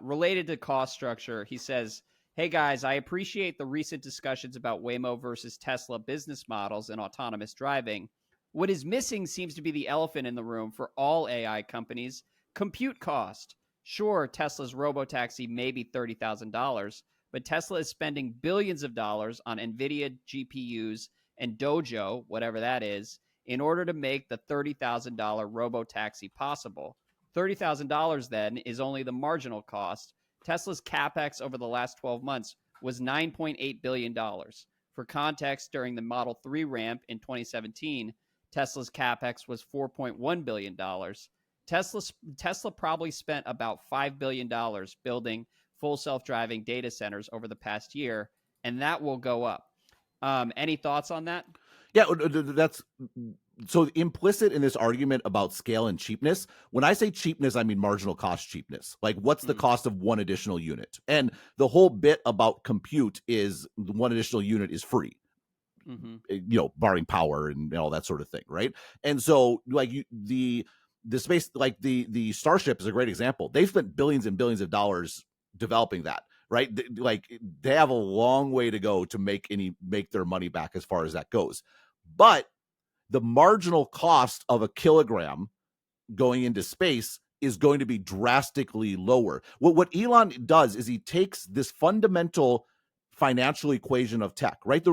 Related to cost structure, he says, "Hey guys, I appreciate the recent discussions about Waymo versus Tesla business models and autonomous driving. What is missing seems to be the elephant in the room for all AI companies: compute cost. Sure, Tesla's robotaxi may be $30,000, but Tesla is spending billions of dollars on NVIDIA GPUs and Dojo, whatever that is, in order to make the $30,000 robotaxi possible. $30,000 then is only the marginal cost. Tesla's capex over the last 12 months was $9.8 billion. For context, during the Model 3 ramp in 2017, Tesla's capex was $4.1 billion. Tesla probably spent about $5 billion building full self-driving data centers over the past year, and that will go up. Any thoughts on that? Yeah, that's so implicit in this argument about scale and cheapness. When I say cheapness, I mean marginal cost cheapness. Like, what's the cost of one additional unit? And the whole bit about compute is one additional unit is free. Barring power and all that sort of thing, right? And so, like, the space, like the Starship is a great example. They've spent billions and billions of dollars developing that, right? Like, they have a long way to go to make their money back as far as that goes. But the marginal cost of a kilogram going into space is going to be drastically lower. What Elon does is he takes this fundamental financial equation of tech, right? The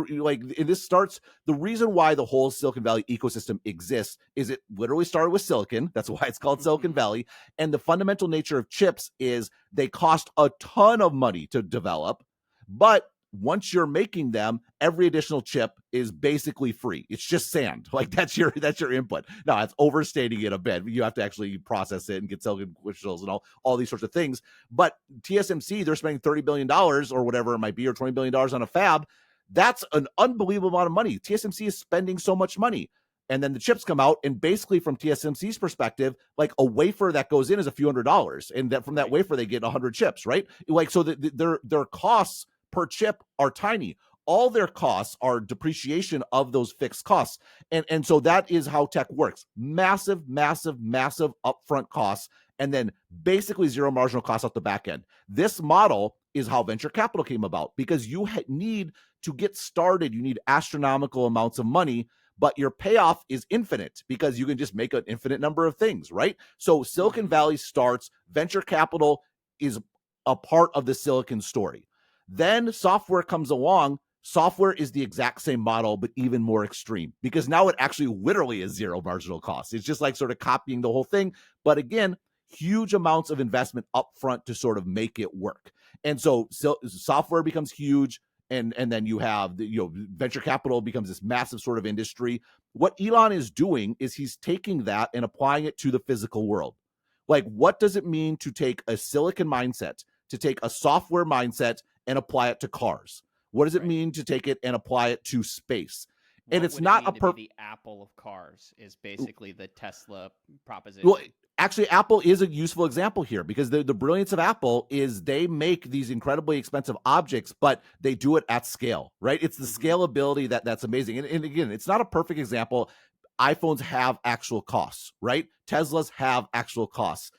reason why the whole Silicon Valley ecosystem exists is it literally started with silicon. That's why it's called Silicon Valley. And the fundamental nature of chips is they cost a ton of money to develop, but once you're making them, every additional chip is basically free. It's just sand. Like, that's your input. Now, it's overstating it a bit. You have to actually process it and get silicon crystals and all these sorts of things. But TSMC, they're spending $30 billion or whatever it might be, or $20 billion on a fab. That's an unbelievable amount of money. TSMC is spending so much money. And then the chips come out, and basically from TSMC's perspective, like, a wafer that goes in is a few $100s. And that from that wafer, they get 100 chips, right? Like, so their costs per chip are tiny. All their costs are depreciation of those fixed costs. And so that is how tech works. Massive, massive, massive upfront costs, and then basically zero marginal costs off the back end. This model is how venture capital came about, because you need to get started. You need astronomical amounts of money, but your payoff is infinite because you can just make an infinite number of things, right? So Silicon Valley starts, venture capital is a part of the silicon story. Then software comes along. Software is the exact same model, but even more extreme, because now it actually literally is zero marginal cost. It's just like sort of copying the whole thing. But again, huge amounts of investment upfront to sort of make it work. And so software becomes huge. And then you have venture capital becomes this massive sort of industry. What Elon is doing is he's taking that and applying it to the physical world. Like, what does it mean to take a silicon mindset, to take a software mindset, and apply it to cars? What does it mean to take it and apply it to space? And it's not the Apple of cars is basically the Tesla proposition. Well, actually, Apple is a useful example here, because the brilliance of Apple is they make these incredibly expensive objects, but they do it at scale, right? It's the scalability that's amazing. And again, it's not a perfect example. iPhones have actual costs, right? Teslas have actual costs.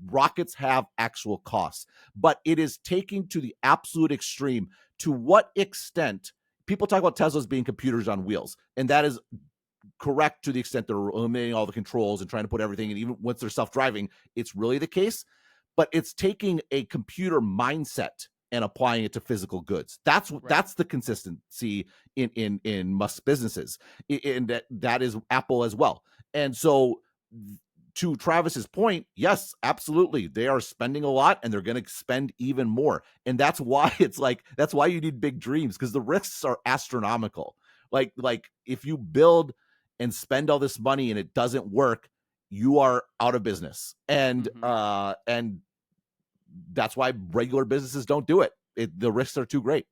Rockets have actual costs, but it is taking to the absolute extreme. To what extent people talk about Teslas being computers on wheels, and that is correct to the extent they're eliminating all the controls and trying to put everything, and even once they're self-driving, it's really the case. But it's taking a computer mindset and applying it to physical goods. That's the consistency in Musk's businesses, and that is Apple as well. And so, to Travis's point, yes, absolutely. They are spending a lot, and they're going to spend even more. And that's why that's why you need big dreams, because the risks are astronomical. Like if you build and spend all this money and it doesn't work, you are out of business. And and that's why regular businesses don't do it. The risks are too great.